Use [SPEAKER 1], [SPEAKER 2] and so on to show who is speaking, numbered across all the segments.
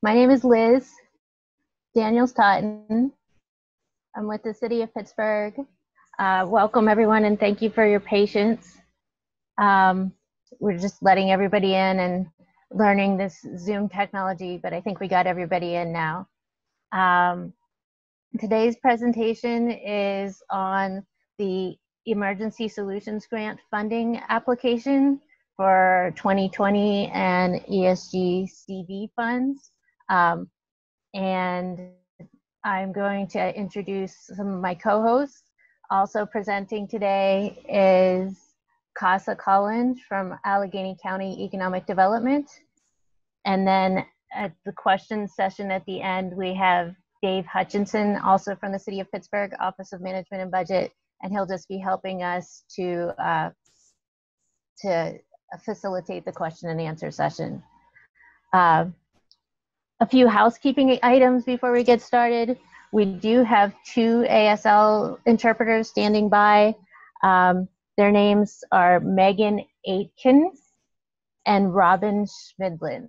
[SPEAKER 1] My name is Liz Daniels-Totten. I'm with the City of Pittsburgh. Welcome everyone and thank you for your patience. We're just letting everybody in and learning this Zoom technology, but I think we got everybody in now. Today's presentation is on the Emergency Solutions Grant funding application for 2020 and ESG CV funds. And I'm going to introduce some of my co-hosts. Also presenting today is Casa Collins from Allegheny County Economic Development. And then at the question session at the end, we have Dave Hutchinson, also from the City of Pittsburgh, Office of Management and Budget, and he'll just be helping us to facilitate the question and answer session. A few housekeeping items before we get started. We do have 2 ASL interpreters standing by. Their names are Megan Aitken and Robin Schmidlin.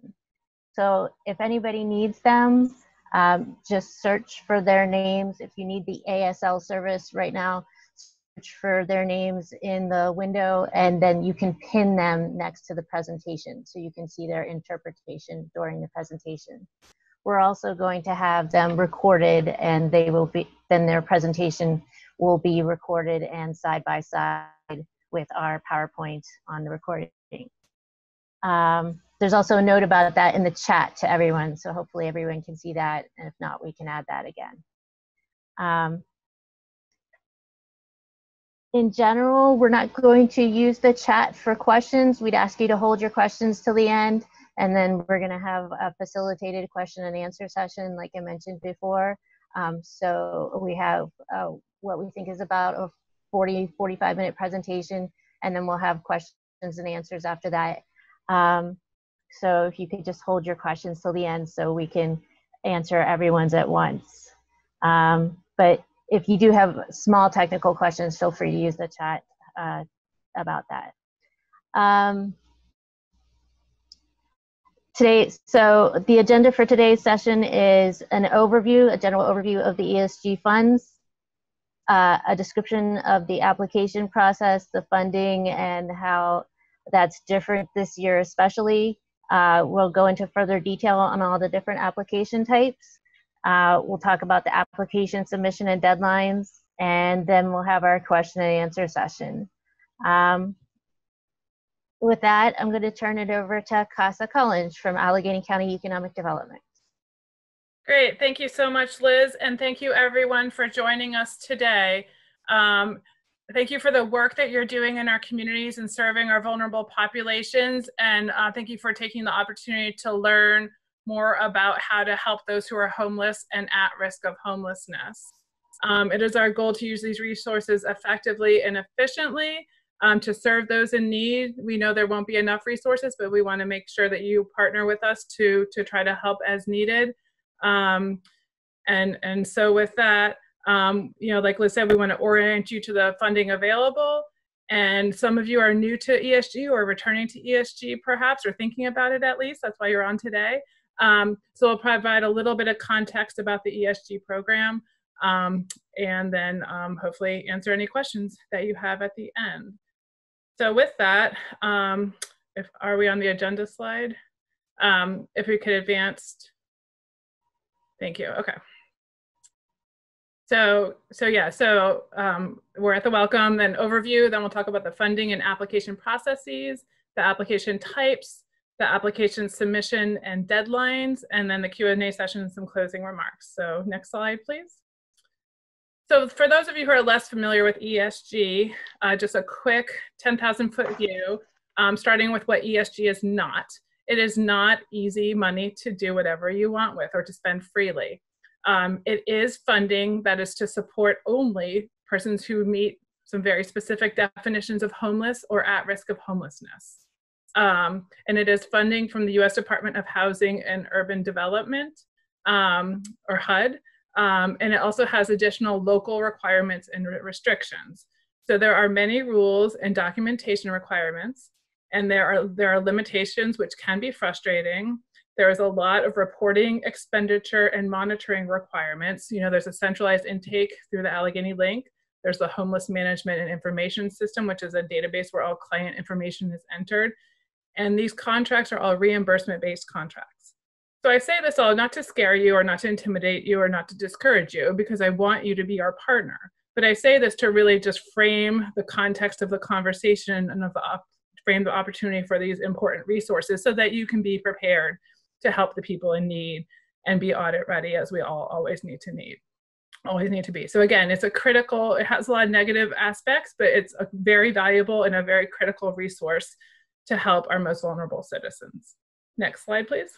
[SPEAKER 1] So if anybody needs them, just search for their names. If you need the ASL service right now, search for their names in the window, and then you can pin them next to the presentation so you can see their interpretation during the presentation. We're also going to have them recorded, and they will be, then their presentation will be recorded and side by side with our PowerPoint on the recording. There's also a note about that in the chat to everyone, so hopefully everyone can see that, and if not, we can add that again. In general, we're not going to use the chat for questions. We'd ask you to hold your questions till the end, and then we're gonna have a facilitated question and answer session like I mentioned before. So we have what we think is about a 45 minute presentation, and then we'll have questions and answers after that. So if you could just hold your questions till the end so we can answer everyone's at once. But if you do have small technical questions, feel free to use the chat about that. So the agenda for today's session is an overview, a general overview of the ESG funds, a description of the application process, the funding, and how that's different this year especially. We'll go into further detail on all the different application types. We'll talk about the application submission and deadlines, and then we'll have our question and answer session. With that, I'm going to turn it over to Casa Collins from Allegheny County Economic Development.
[SPEAKER 2] Great, thank you so much, Liz, and thank you everyone for joining us today. Thank you for the work that you're doing in our communities and serving our vulnerable populations, and thank you for taking the opportunity to learn more about how to help those who are homeless and at risk of homelessness. It is our goal to use these resources effectively and efficiently to serve those in need. We know there won't be enough resources, but we want to make sure that you partner with us to try to help as needed. And so with that, you know, like Liz said, we want to orient you to the funding available. And some of you are new to ESG or returning to ESG perhaps, or thinking about it at least. That's why you're on today. So we'll provide a little bit of context about the ESG program, and then hopefully answer any questions that you have at the end. So with that, are we on the agenda slide? If we could advance. Thank you, okay. So we're at the welcome and overview, then we'll talk about the funding and application processes, the application types, the application submission and deadlines, and then the Q&A session and some closing remarks. So next slide, please. So for those of you who are less familiar with ESG, just a quick 10,000-foot view, starting with what ESG is not. It is not easy money to do whatever you want with or to spend freely. It is funding that is to support only persons who meet some very specific definitions of homeless or at risk of homelessness. And it is funding from the U.S. Department of Housing and Urban Development, or HUD, and it also has additional local requirements and restrictions. So there are many rules and documentation requirements, and there are limitations which can be frustrating. There is a lot of reporting, expenditure, and monitoring requirements. You know, there's a centralized intake through the Allegheny Link. There's the Homeless Management and Information System, which is a database where all client information is entered. And these contracts are all reimbursement-based contracts. So I say this all not to scare you or not to intimidate you or not to discourage you, because I want you to be our partner. But I say this to really just frame the context of the conversation and frame the opportunity for these important resources so that you can be prepared to help the people in need and be audit ready, as we all always need to be. So again, it's a critical, it has a lot of negative aspects, but it's a very valuable and a very critical resource to help our most vulnerable citizens. Next slide, please.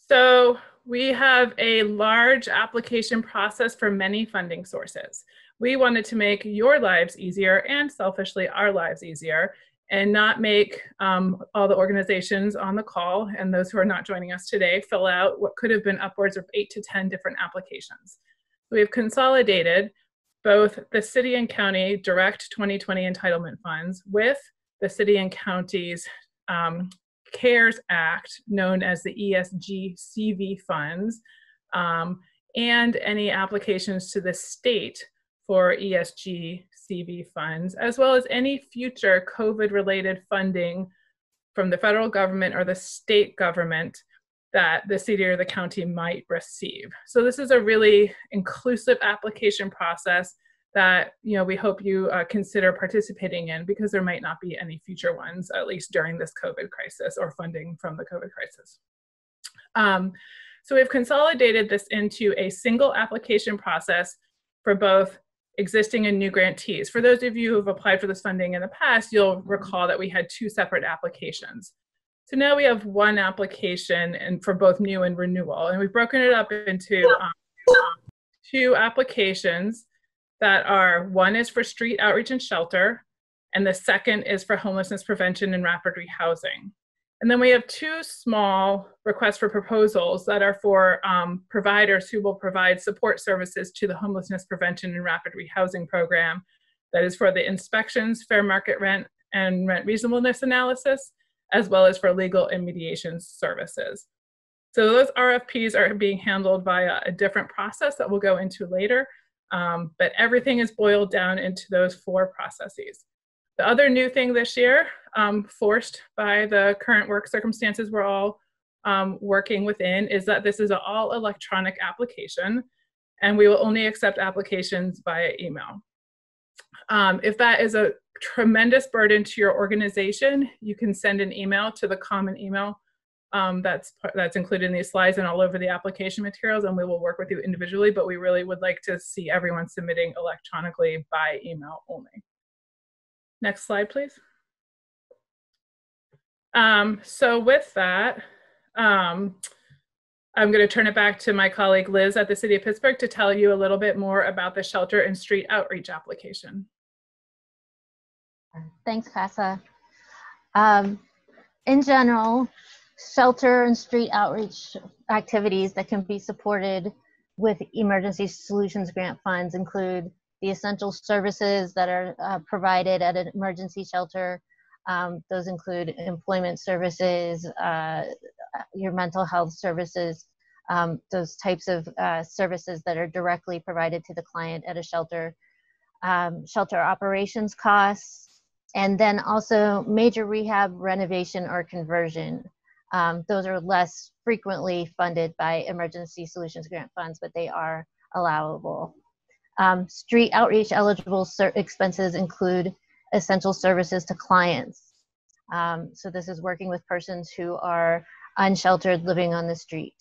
[SPEAKER 2] So we have a large application process for many funding sources. We wanted to make your lives easier and selfishly our lives easier, and not make all the organizations on the call and those who are not joining us today fill out what could have been upwards of 8 to 10 different applications. We've consolidated both the city and county direct 2020 entitlement funds with the city and county's CARES Act, known as the ESG-CV funds, and any applications to the state for ESG-CV funds, as well as any future COVID-related funding from the federal government or the state government that the city or the county might receive. So this is a really inclusive application process that, you know, we hope you consider participating in, because there might not be any future ones, at least during this COVID crisis or funding from the COVID crisis. So we've consolidated this into a single application process for both existing and new grantees. For those of you who have applied for this funding in the past, you'll recall that we had 2 separate applications. So now we have one application and for both new and renewal, and we've broken it up into 2 applications that are, one is for street outreach and shelter, and the second is for homelessness prevention and rapid rehousing. And then we have 2 small requests for proposals that are for providers who will provide support services to the homelessness prevention and rapid rehousing program. That is for the inspections, fair market rent, and rent reasonableness analysis, as well as for legal and mediation services. So those RFPs are being handled via a different process that we'll go into later, but everything is boiled down into those 4 processes. The other new thing this year, forced by the current work circumstances we're all working within, is that this is an all electronic application, and we will only accept applications via email. If that is a tremendous burden to your organization, you can send an email to the common email that's included in these slides and all over the application materials, and we will work with you individually, but we really would like to see everyone submitting electronically by email only. Next slide, please. So with that, I'm going to turn it back to my colleague Liz at the City of Pittsburgh to tell you a little bit more about the shelter and street outreach application.
[SPEAKER 1] Thanks, Casa. In general, shelter and street outreach activities that can be supported with emergency solutions grant funds include the essential services that are provided at an emergency shelter. Those include employment services, your mental health services, those types of services that are directly provided to the client at a shelter, shelter operations costs, and then also major rehab renovation or conversion. Those are less frequently funded by emergency solutions grant funds, but they are allowable. Street outreach eligible expenses include essential services to clients. So this is working with persons who are unsheltered living on the street.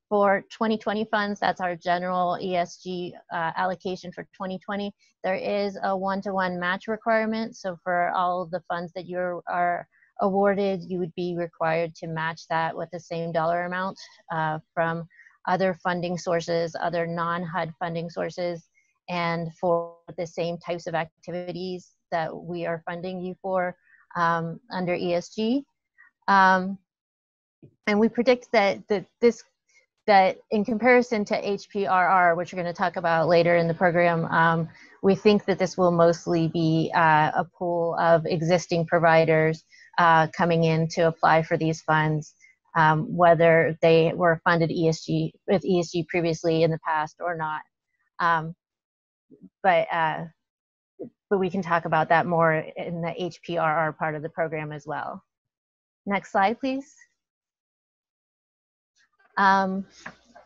[SPEAKER 1] For 2020 funds, that's our general ESG allocation for 2020. There is a 1-to-1 match requirement. So for all of the funds that you are awarded, you would be required to match that with the same dollar amount from other funding sources, other non-HUD funding sources, and for the same types of activities that we are funding you for under ESG. And we predict that this that in comparison to HPRR, which we're going to talk about later in the program, we think that this will mostly be a pool of existing providers coming in to apply for these funds, whether they were funded with ESG previously in the past or not. But we can talk about that more in the HPRR part of the program as well. Next slide, please.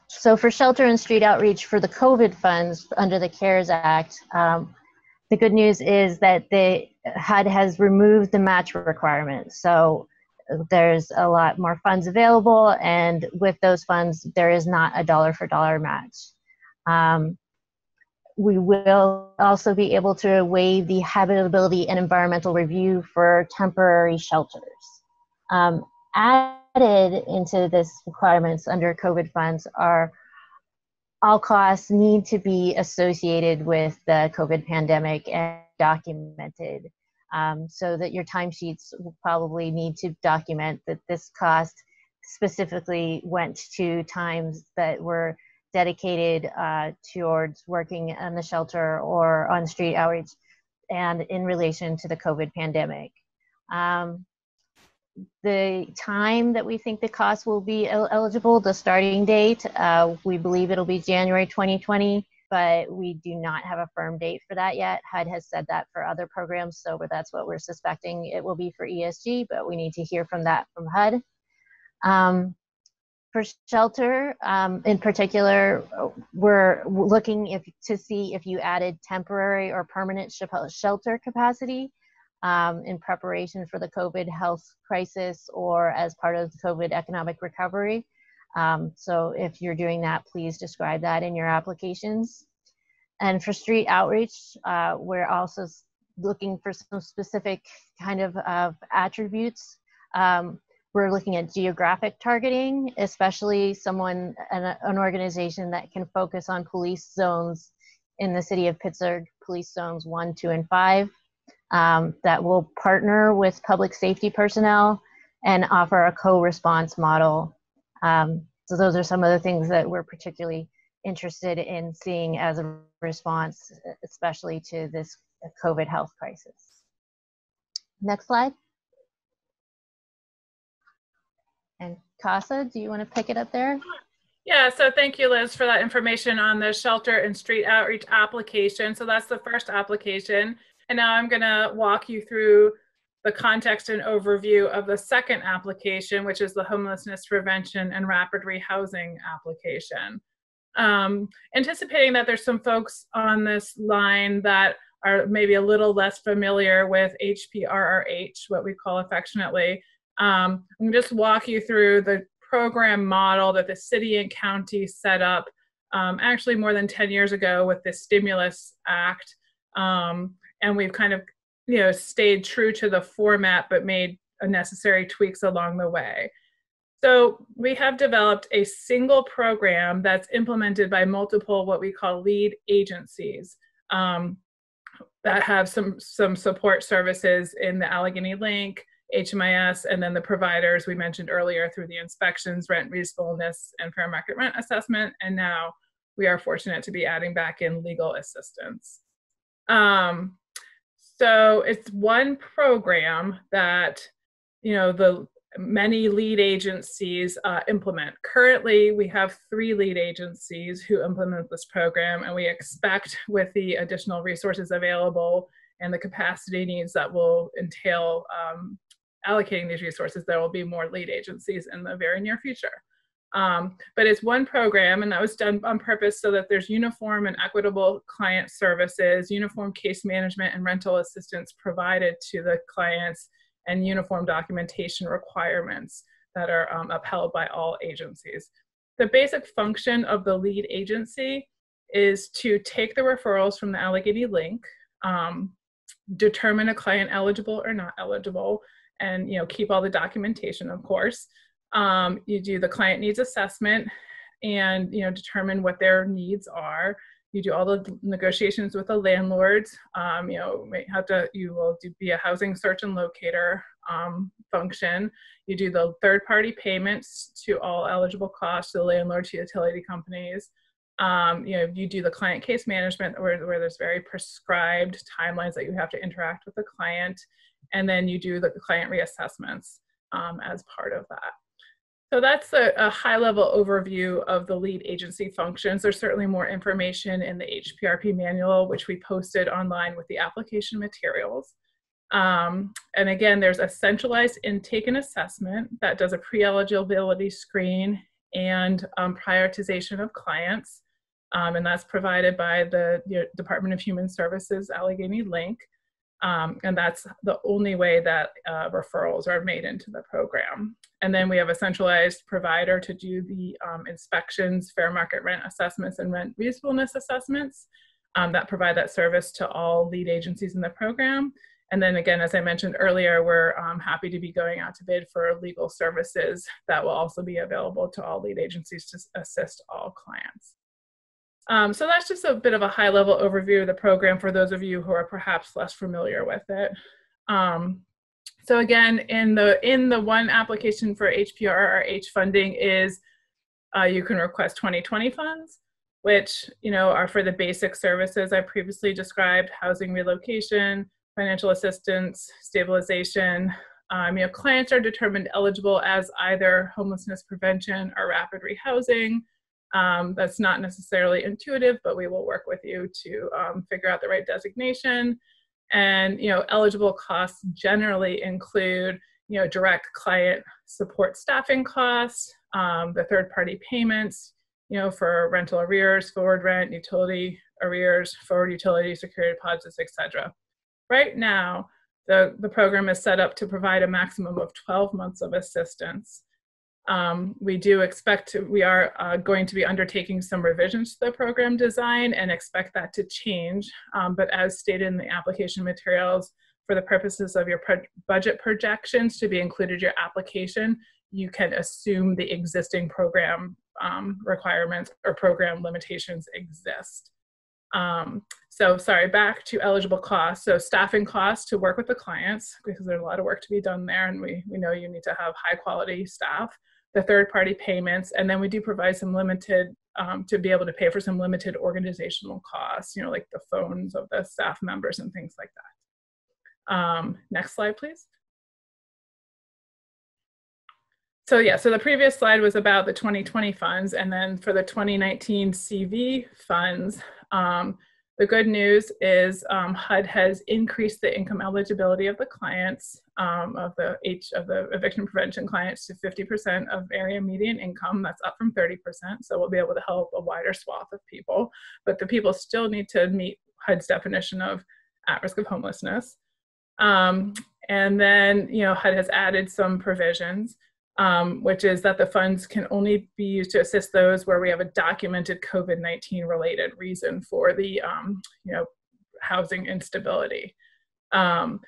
[SPEAKER 1] So for shelter and street outreach for the COVID funds under the CARES Act, the good news is that the HUD has removed the match requirement. So there's a lot more funds available, and with those funds, there is not a dollar for dollar match. We will also be able to waive the habitability and environmental review for temporary shelters. Added into this requirements under COVID funds are all costs need to be associated with the COVID pandemic and documented, so that your timesheets will probably need to document that this cost specifically went to times that were dedicated towards working in the shelter or on street outreach and in relation to the COVID pandemic. The time that we think the cost will be eligible, the starting date, we believe it'll be January 2020, but we do not have a firm date for that yet. HUD has said that for other programs, so that's what we're suspecting it will be for ESG, but we need to hear from HUD. For shelter, in particular, we're looking to see if you added temporary or permanent shelter capacity in preparation for the COVID health crisis or as part of the COVID economic recovery. So if you're doing that, please describe that in your applications. And for street outreach, we're also looking for some specific kind of attributes. We're looking at geographic targeting, especially an organization that can focus on police zones in the city of Pittsburgh, police zones 1, 2, and 5, that will partner with public safety personnel and offer a co-response model. So those are some of the things that we're particularly interested in seeing as a response, especially to this COVID health crisis. Next slide. And Casa, do you want to pick it up there?
[SPEAKER 2] Yeah, so thank you, Liz, for that information on the shelter and street outreach application. So that's the first application. And now I'm going to walk you through the context and overview of the second application, which is the homelessness prevention and rapid rehousing application. Anticipating that there's some folks on this line that are maybe a little less familiar with HPRRH, what we call affectionately. I'm going to just walk you through the program model that the city and county set up actually more than 10 years ago with the Stimulus Act. And we've kind of, stayed true to the format, but made necessary tweaks along the way. So we have developed a single program that's implemented by multiple what we call lead agencies that have some support services in the Allegheny Link, HMIS, and then the providers we mentioned earlier through the inspections, rent reasonableness, and fair market rent assessment. And now we are fortunate to be adding back in legal assistance. So it's one program that, the many lead agencies implement. Currently, we have 3 lead agencies who implement this program, and we expect with the additional resources available and the capacity needs that will entail allocating these resources, there will be more lead agencies in the very near future. But it's one program, and that was done on purpose so that there's uniform and equitable client services, uniform case management and rental assistance provided to the clients, and uniform documentation requirements that are upheld by all agencies. The basic function of the lead agency is to take the referrals from the Allegheny Link, determine a client eligible or not eligible, and keep all the documentation, of course. You do the client needs assessment and determine what their needs are. You do all the negotiations with the landlords. You will be a housing search and locator function. You do the third-party payments to all eligible costs to the landlord, to utility companies. You do the client case management where there's very prescribed timelines that you have to interact with the client. And then you do the client reassessments as part of that. So that's a high-level overview of the lead agency functions. There's certainly more information in the HPRP manual, which we posted online with the application materials. And again, there's a centralized intake and assessment that does a pre-eligibility screen and prioritization of clients. And that's provided by the Department of Human Services Allegheny Link. And that's the only way that referrals are made into the program. And then we have a centralized provider to do the inspections, fair market rent assessments, and rent reasonableness assessments that provide that service to all lead agencies in the program. And then again, as I mentioned earlier, we're happy to be going out to bid for legal services that will also be available to all lead agencies to assist all clients. So that's just a bit of a high-level overview of the program for those of you who are perhaps less familiar with it. So again, in the one application for HPRRH funding is you can request 2020 funds, which are for the basic services I previously described: housing relocation, financial assistance, stabilization. Clients are determined eligible as either homelessness prevention or rapid rehousing. That's not necessarily intuitive, but we will work with you to figure out the right designation. And eligible costs generally include direct client support staffing costs, the third-party payments, for rental arrears, forward rent, utility arrears, forward utility security deposits, etc. Right now, the program is set up to provide a maximum of 12 months of assistance. We are going to be undertaking some revisions to the program design and expect that to change. But as stated in the application materials, for the purposes of your budget projections to be included in your application, you can assume the existing program requirements or program limitations exist. Back to eligible costs. So staffing costs to work with the clients, because there's a lot of work to be done there, and we know you need to have high quality staff. The third-party payments, and then we do provide some limited, to be able to pay for some limited organizational costs, like the phones of the staff members and things like that. Next slide, please. So the previous slide was about the 2020 funds, and then for the 2019 CV funds, the good news is HUD has increased the income eligibility of the clients, of the eviction prevention clients, to 50% of area median income. That's up from 30%, so we'll be able to help a wider swath of people. But the people still need to meet HUD's definition of at risk of homelessness. And then HUD has added some provisions, which is that the funds can only be used to assist those where we have a documented COVID-19 related reason for the housing instability. The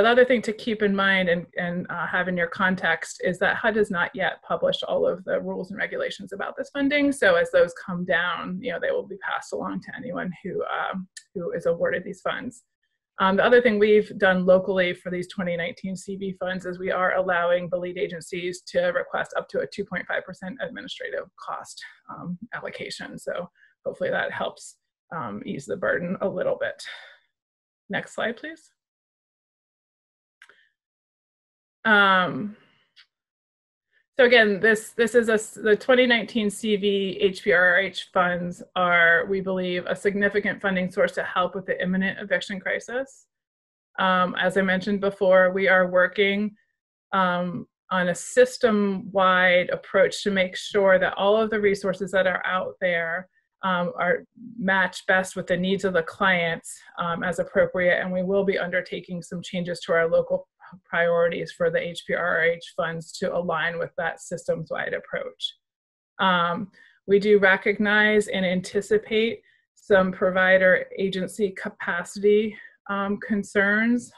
[SPEAKER 2] other thing to keep in mind and have in your context is that HUD has not yet published all of the rules and regulations about this funding. So as those come down, they will be passed along to anyone who is awarded these funds. The other thing we've done locally for these 2019 CV funds is we are allowing the lead agencies to request up to a 2.5% administrative cost allocation. So hopefully that helps ease the burden a little bit. Next slide, please. So again, this is the 2019 CV HPRH funds are, we believe, a significant funding source to help with the imminent eviction crisis. As I mentioned before, we are working on a system-wide approach to make sure that all of the resources that are out there are matched best with the needs of the clients as appropriate, and we will be undertaking some changes to our local priorities for the HPRH funds to align with that systems-wide approach. We do recognize and anticipate some provider agency capacity concerns.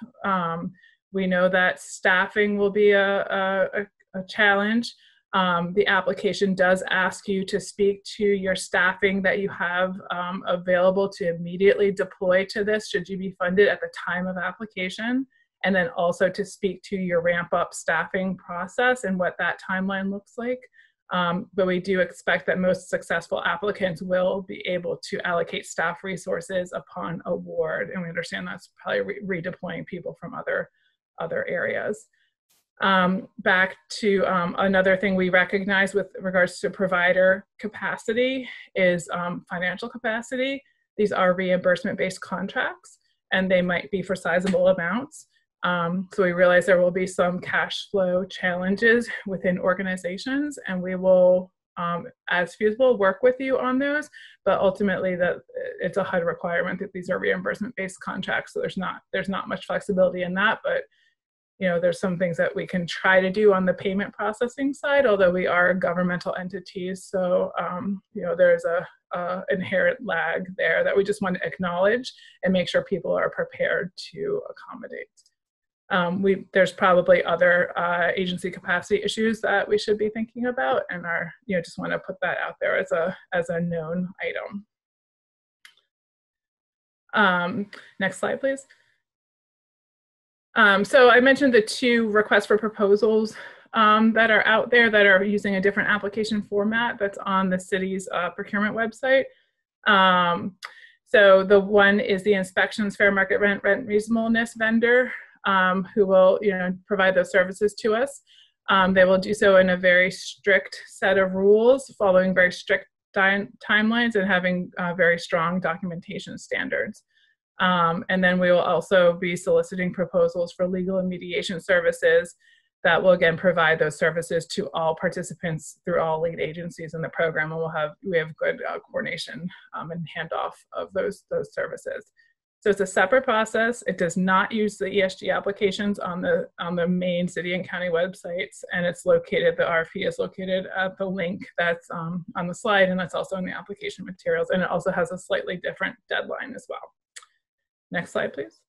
[SPEAKER 2] We know that staffing will be a challenge, The application does ask you to speak to your staffing that you have available to immediately deploy to this should you be funded at the time of application, and then also to speak to your ramp up staffing process and what that timeline looks like. But we do expect that most successful applicants will be able to allocate staff resources upon award, and we understand that's probably redeploying people from other areas. Back to another thing we recognize with regards to provider capacity is financial capacity. These are reimbursement-based contracts, and they might be for sizable amounts. So we realize there will be some cash flow challenges within organizations, and we will, as feasible, work with you on those. But ultimately, that it's a HUD requirement that these are reimbursement-based contracts. So there's not much flexibility in that, but there's some things that we can try to do on the payment processing side, although we are governmental entities. So, there's a inherent lag there that we just want to acknowledge and make sure people are prepared to accommodate. There's probably other agency capacity issues that we should be thinking about, and just want to put that out there as a known item. Next slide, please. So I mentioned the 2 requests for proposals that are out there that are using a different application format that's on the city's procurement website. So the one is the inspections, fair market rent reasonableness vendor, who will provide those services to us. They will do so in a very strict set of rules, following very strict timelines and having very strong documentation standards. And then we will also be soliciting proposals for legal and mediation services that will again provide those services to all participants through all lead agencies in the program, and we have good coordination and handoff of those services. So it's a separate process. It does not use the ESG applications on the main city and county websites, and it's located. The RFP is located at the link that's on the slide, and that's also in the application materials, and it also has a slightly different deadline as well. Next slide, please.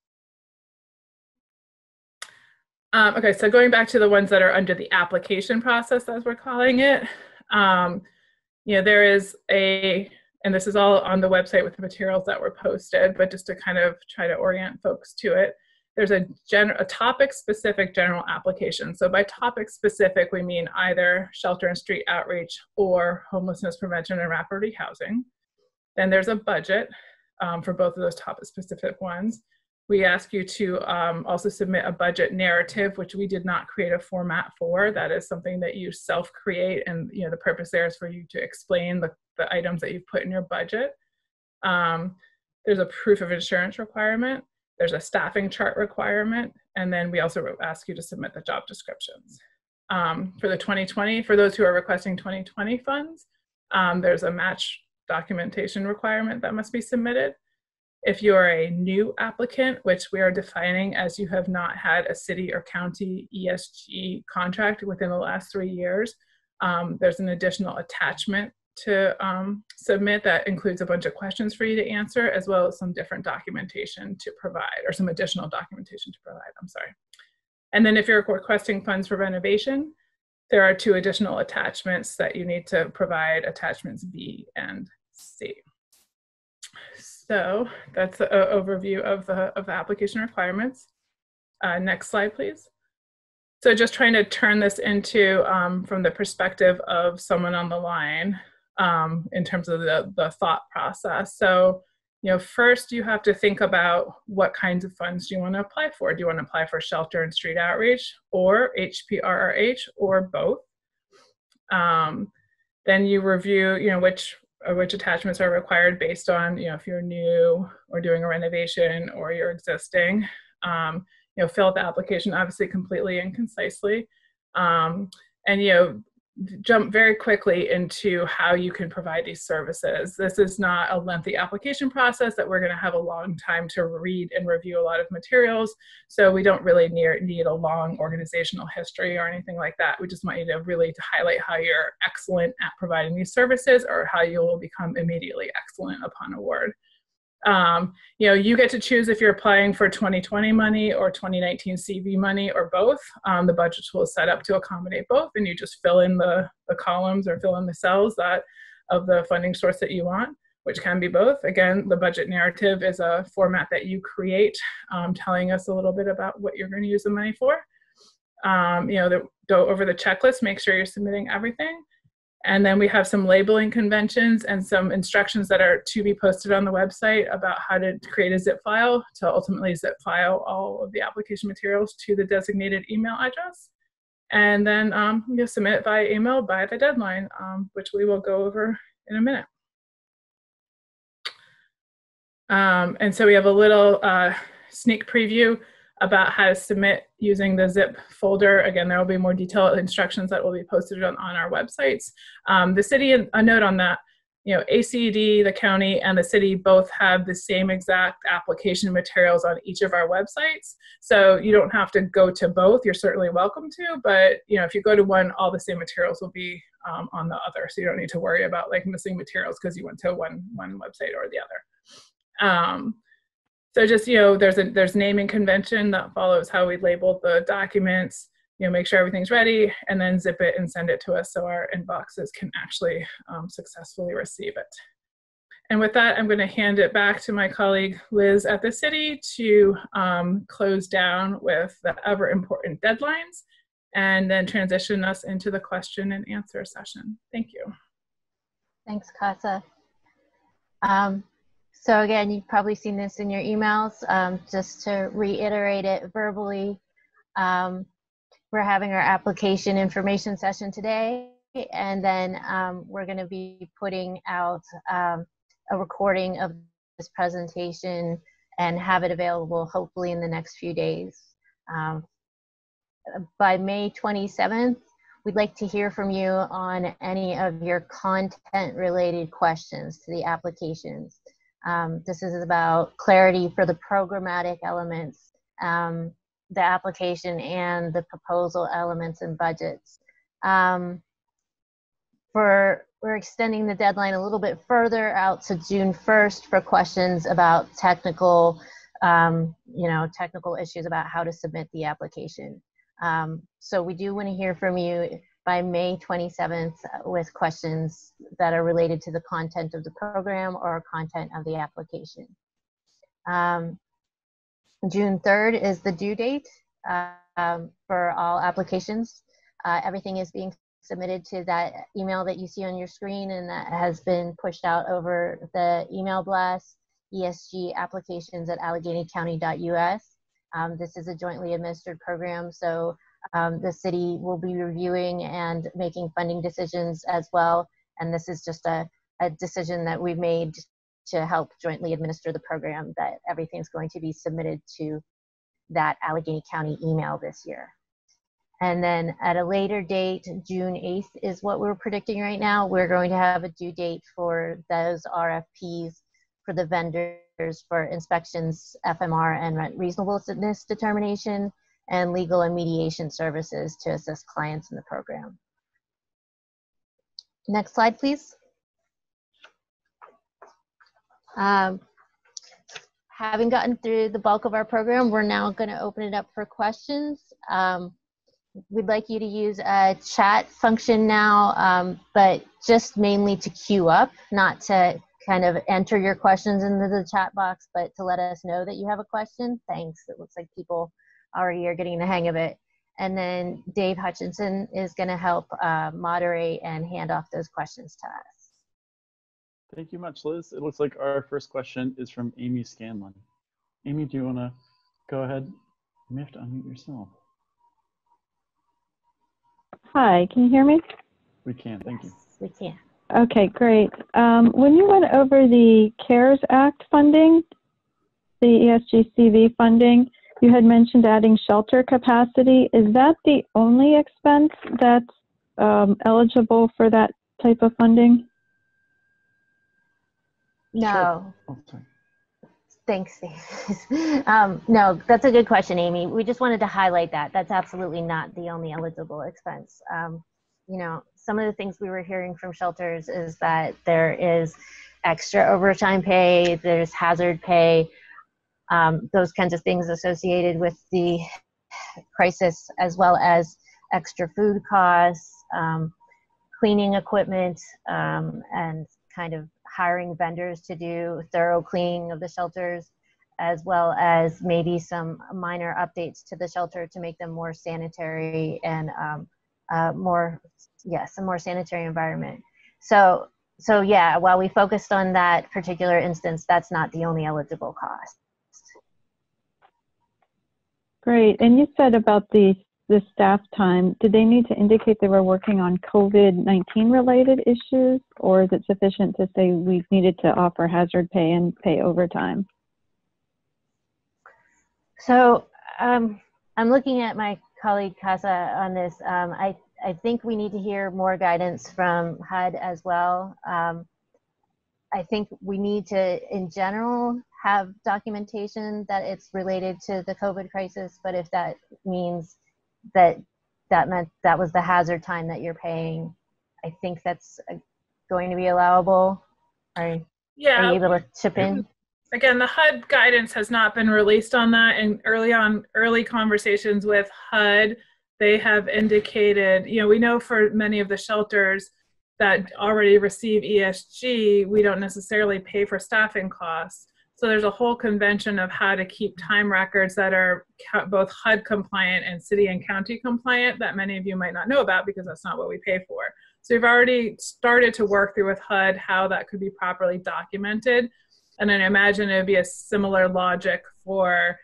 [SPEAKER 2] Okay, so going back to the ones that are under the application process, as we're calling it, there is and this is all on the website with the materials that were posted, but just to kind of try to orient folks to it, there's a topic-specific general application. So by topic-specific, we mean either shelter and street outreach or homelessness prevention and rapid rehousing. Then there's a budget for both of those topic-specific ones. We ask you to also submit a budget narrative, which we did not create a format for. That is something that you self-create, and the purpose there is for you to explain the items that you've put in your budget. There's a proof of insurance requirement. There's a staffing chart requirement, and then we also ask you to submit the job descriptions. For the 2020, for those who are requesting 2020 funds, there's a match documentation requirement that must be submitted. If you are a new applicant, which we are defining as you have not had a city or county ESG contract within the last 3 years, there's an additional attachment to submit that includes a bunch of questions for you to answer, as well as some different documentation to provide, or some additional documentation to provide, I'm sorry. And then if you're requesting funds for renovation, there are 2 additional attachments that you need to provide, attachments B and C. So that's an overview of the application requirements. Next slide, please. So just trying to turn this into, from the perspective of someone on the line, in terms of the thought process. So, first you have to think about what kinds of funds do you want to apply for. Do you want to apply for shelter and street outreach, or HPRRH, or both? Then you review, which attachments are required based on, if you're new or doing a renovation or you're existing. Fill out the application obviously completely and concisely, and jump very quickly into how you can provide these services. This is not a lengthy application process that we're going to have a long time to read and review a lot of materials, so we don't really need a long organizational history or anything like that. We just want you to really highlight how you're excellent at providing these services, or how you will become immediately excellent upon award. You get to choose if you're applying for 2020 money or 2019 CV money or both. The budget tool is set up to accommodate both, and you just fill in the columns or fill in the cells of the funding source that you want, which can be both. Again, the budget narrative is a format that you create, telling us a little bit about what you're going to use the money for. Go over the checklist, make sure you're submitting everything. And then we have some labeling conventions and some instructions that are to be posted on the website about how to create a zip file to ultimately zip file all of the application materials to the designated email address. And then you'll submit it via email by the deadline, which we will go over in a minute. And so we have a little sneak preview about how to submit using the zip folder. Again, there will be more detailed instructions that will be posted on our websites. The city, a note on that, ACD, the county, and the city both have the same exact application materials on each of our websites. So you don't have to go to both. You're certainly welcome to, but if you go to one, all the same materials will be on the other. So you don't need to worry about like missing materials because you went to one website or the other. So just, there's naming convention that follows how we labeled the documents, make sure everything's ready, and then zip it and send it to us so our inboxes can actually successfully receive it. And with that, I'm going to hand it back to my colleague Liz at the city to close down with the ever important deadlines and then transition us into the question and answer session. Thank you.
[SPEAKER 1] Thanks, Casa. So again, you've probably seen this in your emails. Just to reiterate it verbally, we're having our application information session today, and then we're going to be putting out a recording of this presentation and have it available hopefully in the next few days. By May 27th, we'd like to hear from you on any of your content-related questions to the applications. This is about clarity for the programmatic elements, the application, and the proposal elements and budgets. We're extending the deadline a little bit further out to June 1st for questions about technical, technical issues about how to submit the application. So we do want to hear from you by May 27th with questions that are related to the content of the program or content of the application. June 3rd is the due date for all applications. Everything is being submitted to that email that you see on your screen, and that has been pushed out over the email blast, ESG applications at AlleghenyCounty.us. This is a jointly administered program, so the city will be reviewing and making funding decisions as well. And this is just a decision that we've made to help jointly administer the program, that everything's going to be submitted to that Allegheny County email this year. And then at a later date, June 8th is what we're predicting right now. We're going to have a due date for those RFPs for the vendors for inspections, FMR, and rent reasonableness determination, and legal and mediation services to assist clients in the program. Next slide, please. Having gotten through the bulk of our program, we're now going to open it up for questions. We'd like you to use a chat function now, but just mainly to queue up, not to kind of enter your questions into the chat box, but to let us know that you have a question. Thanks. It looks like people already are getting the hang of it. And then Dave Hutchinson is going to help moderate and hand off those questions to us.
[SPEAKER 3] Thank you much, Liz. It looks like our first question is from Amy Scanlon. Amy, do you want to go ahead? You may have to unmute yourself.
[SPEAKER 4] Hi, can you hear me?
[SPEAKER 3] We can, thank you.
[SPEAKER 1] We can.
[SPEAKER 4] Okay, great. When you went over the CARES Act funding, the ESG-CV funding, you had mentioned adding shelter capacity. Is that the only expense that's eligible for that type of funding?
[SPEAKER 1] No.
[SPEAKER 3] Sure. Oh, sorry.
[SPEAKER 1] Thanks, Dave. No, that's a good question, Amy. We just wanted to highlight that. That's absolutely not the only eligible expense. You know, some of the things we were hearing from shelters is that there is extra overtime pay, there's hazard pay, those kinds of things associated with the crisis, as well as extra food costs, cleaning equipment, and kind of hiring vendors to do thorough cleaning of the shelters, as well as maybe some minor updates to the shelter to make them more sanitary and a more sanitary environment. So yeah, while we focused on that particular instance, that's not the only eligible cost.
[SPEAKER 4] Great. And you said about the staff time, did they need to indicate they were working on COVID-19 related issues, or is it sufficient to say we've needed to offer hazard pay and pay overtime?
[SPEAKER 1] So I'm looking at my colleague Casa on this. I think we need to hear more guidance from HUD as well. I think we need to, in general, have documentation that it's related to the COVID crisis, but if that means that meant that was the hazard time that you're paying, I think that's going to be allowable. Are you able to chip in?
[SPEAKER 2] Again, the HUD guidance has not been released on that, and early conversations with HUD, they have indicated, we know for many of the shelters that already receive ESG, we don't necessarily pay for staffing costs. So there's a whole convention of how to keep time records that are both HUD compliant and city and county compliant that many of you might not know about because that's not what we pay for. So we've already started to work through with HUD how that could be properly documented. And then I imagine it would be a similar logic for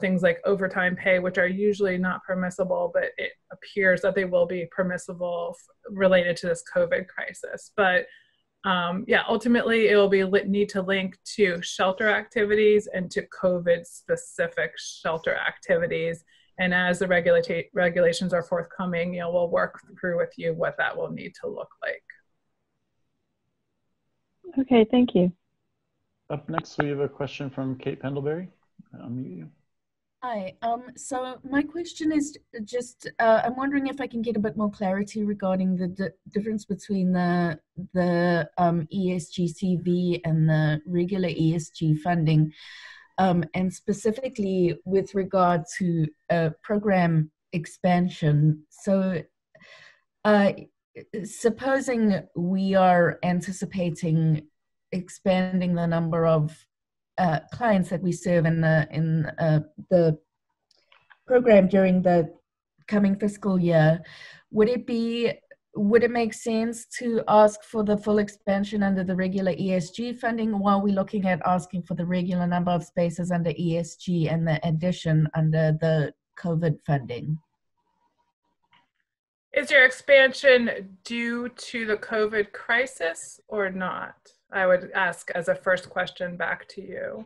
[SPEAKER 2] things like overtime pay, which are usually not permissible, but it appears that they will be permissible related to this COVID crisis. But yeah, ultimately it will be need to link to shelter activities and to COVID specific shelter activities. And as the regulations are forthcoming, we'll work through with you what that will need to look like.
[SPEAKER 4] Okay, thank you.
[SPEAKER 3] Up next, we have a question from Kate Pendlebury. I'll mute you.
[SPEAKER 5] Hi, so my question is just, I'm wondering if I can get a bit more clarity regarding the difference between the ESG CV and the regular ESG funding, and specifically with regard to program expansion. So supposing we are anticipating expanding the number of clients that we serve in the program during the coming fiscal year, would it make sense to ask for the full expansion under the regular ESG funding while we're looking at asking for the regular number of spaces under ESG and the addition under the COVID funding?
[SPEAKER 2] Is your expansion due to the COVID crisis or not? I would ask as a first question back to you.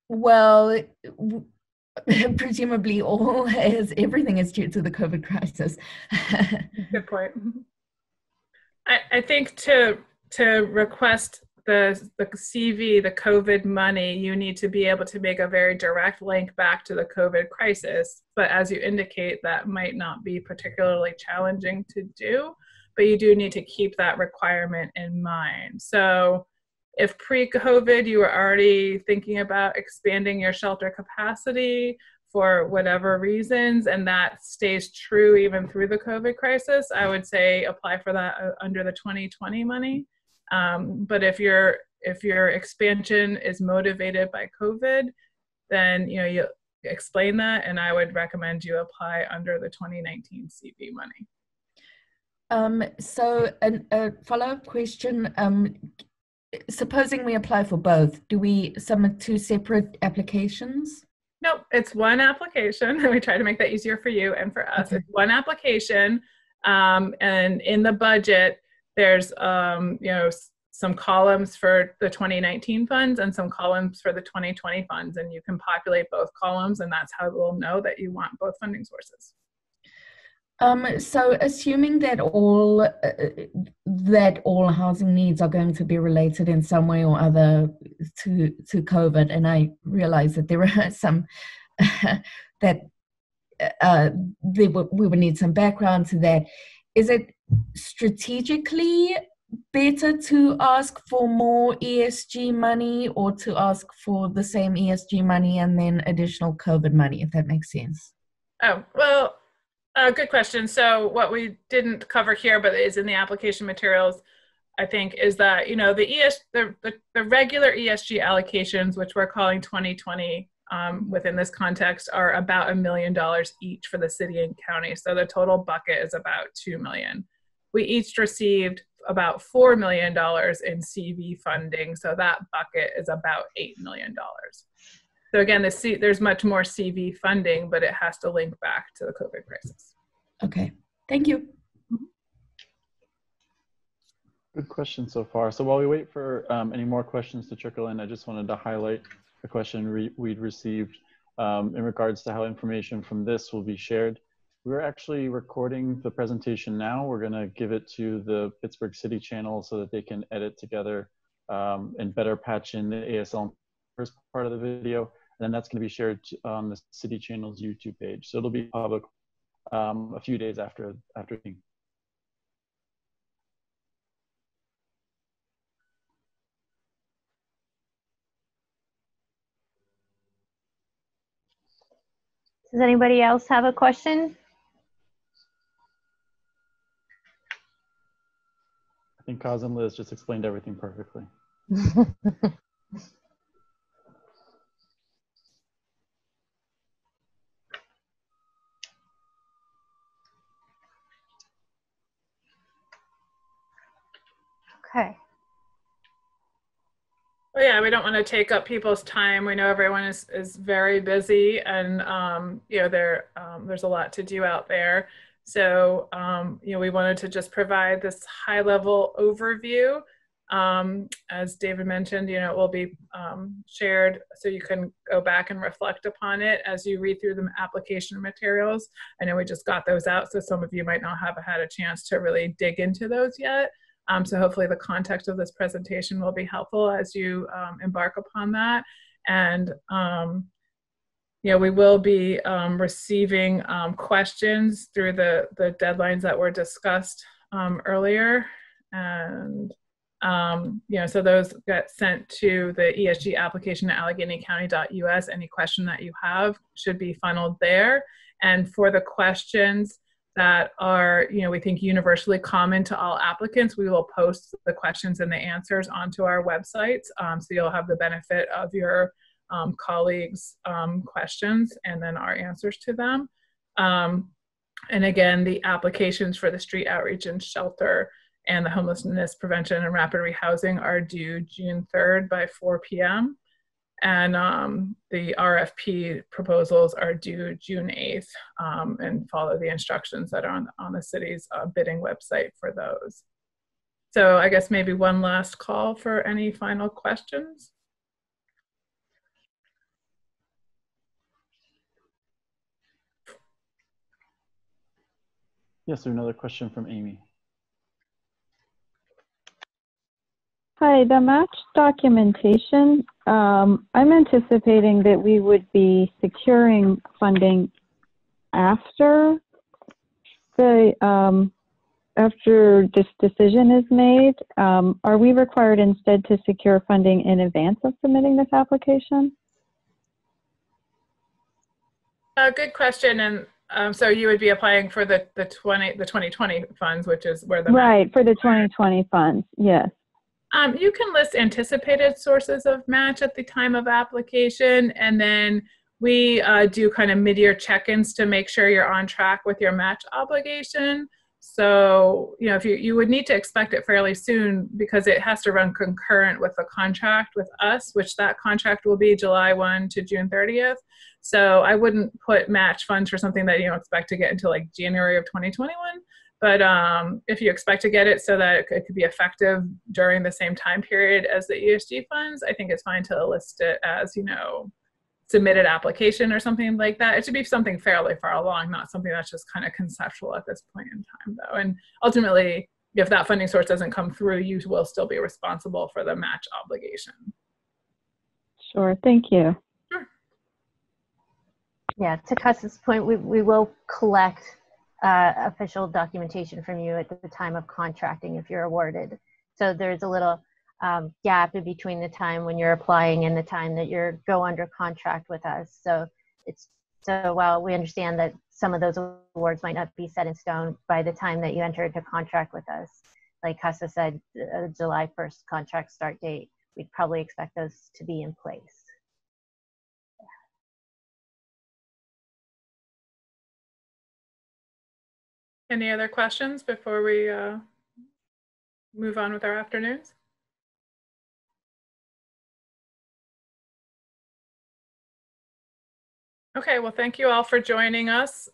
[SPEAKER 5] Well, presumably everything is due to the COVID crisis.
[SPEAKER 2] Good point. I think to request the CV, the COVID money, you need to be able to make a very direct link back to the COVID crisis. But as you indicate, that might not be particularly challenging to do, but you do need to keep that requirement in mind. So if pre-COVID you were already thinking about expanding your shelter capacity for whatever reasons, and that stays true even through the COVID crisis, I would say apply for that under the 2020 money. But if your expansion is motivated by COVID, then you explain that, and I would recommend you apply under the 2019 CV money.
[SPEAKER 5] So a follow-up question, supposing we apply for both, do we submit two separate applications?
[SPEAKER 2] Nope, it's one application. We try to make that easier for you and for us. Okay. It's one application, and in the budget, there's some columns for the 2019 funds and some columns for the 2020 funds, and you can populate both columns, and that's how we'll know that you want both funding sources.
[SPEAKER 5] So assuming that all housing needs are going to be related in some way or other to COVID, and I realize that there are some that we would need some background to that. Is it strategically better to ask for more ESG money or to ask for the same ESG money and then additional COVID money, if that makes sense?
[SPEAKER 2] Oh, well, good question. So what we didn't cover here, but is in the application materials, I think, is that, the regular ESG allocations, which we're calling 2020 within this context, are about $1 million each for the city and county. So the total bucket is about $2 million. We each received about $4 million in CV funding. So that bucket is about $8 million. So again, there's much more CV funding, but it has to link back to the COVID crisis.
[SPEAKER 5] Okay, thank you.
[SPEAKER 3] Good question so far. So while we wait for any more questions to trickle in, I just wanted to highlight a question we'd received in regards to how information from this will be shared. We're actually recording the presentation now. We're going to give it to the Pittsburgh City channel so that they can edit together and better patch in the ASL first part of the video. And then that's going to be shared on the City channel's YouTube page. So it'll be public a few days after. Does
[SPEAKER 1] anybody else have a question?
[SPEAKER 3] I think Kaz and Liz just explained everything perfectly.
[SPEAKER 1] Okay.
[SPEAKER 2] Well, yeah, we don't want to take up people's time. We know everyone is very busy, and there's a lot to do out there. So we wanted to just provide this high-level overview. As David mentioned, it will be shared so you can go back and reflect upon it as you read through the application materials. I know we just got those out, so some of you might not have had a chance to really dig into those yet. So hopefully the context of this presentation will be helpful as you embark upon that. And we will be receiving questions through the deadlines that were discussed earlier. And so those get sent to the ESG application at AlleghenyCounty.us. Any question that you have should be funneled there. And for the questions that are, we think universally common to all applicants, we will post the questions and the answers onto our websites. So you'll have the benefit of your colleagues' questions and then our answers to them. And again, the applications for the street outreach and shelter and the homelessness prevention and rapid rehousing are due June 3rd by 4 p.m. And the RFP proposals are due June 8th and follow the instructions that are on the city's bidding website for those. So I guess maybe one last call for any final questions.
[SPEAKER 3] Yes, there's another question from Amy.
[SPEAKER 4] Hi, the match documentation, I'm anticipating that we would be securing funding after after this decision is made. Are we required instead to secure funding in advance of submitting this application?
[SPEAKER 2] Good question. And so you would be applying for the 2020 funds, which is where the
[SPEAKER 4] right, for the 2020 funds, yes.
[SPEAKER 2] You can list anticipated sources of match at the time of application, and then we do kind of mid-year check-ins to make sure you're on track with your match obligation. So, if you would need to expect it fairly soon because it has to run concurrent with the contract with us, which that contract will be July 1 to June 30th. So I wouldn't put match funds for something that you don't expect to get until like January of 2021. But if you expect to get it so that it could be effective during the same time period as the ESG funds, I think it's fine to list it as, submitted application or something like that. It should be something fairly far along, not something that's just kind of conceptual at this point in time, though. And ultimately, if that funding source doesn't come through, you will still be responsible for the match obligation.
[SPEAKER 4] Sure, thank you.
[SPEAKER 2] Sure.
[SPEAKER 1] Yeah, to Cus's point, we will collect official documentation from you at the time of contracting if you're awarded. So there's a little gap in between the time when you're applying and the time that you go under contract with us. So while we understand that some of those awards might not be set in stone by the time that you enter into contract with us, like Casa said, July 1st contract start date, we'd probably expect those to be in place.
[SPEAKER 2] Any other questions before we move on with our afternoons? Okay, well, thank you all for joining us.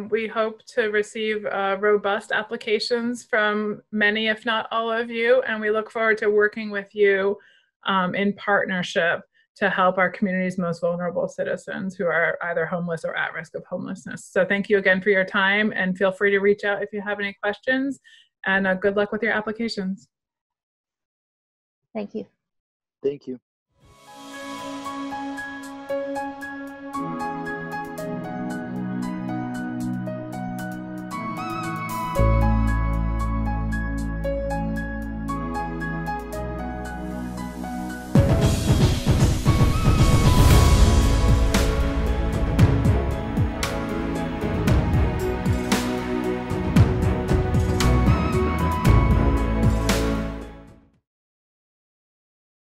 [SPEAKER 2] We hope to receive robust applications from many, if not all of you, and we look forward to working with you in partnership to help our community's most vulnerable citizens who are either homeless or at risk of homelessness. So thank you again for your time, and feel free to reach out if you have any questions, and good luck with your applications.
[SPEAKER 1] Thank you.
[SPEAKER 6] Thank you.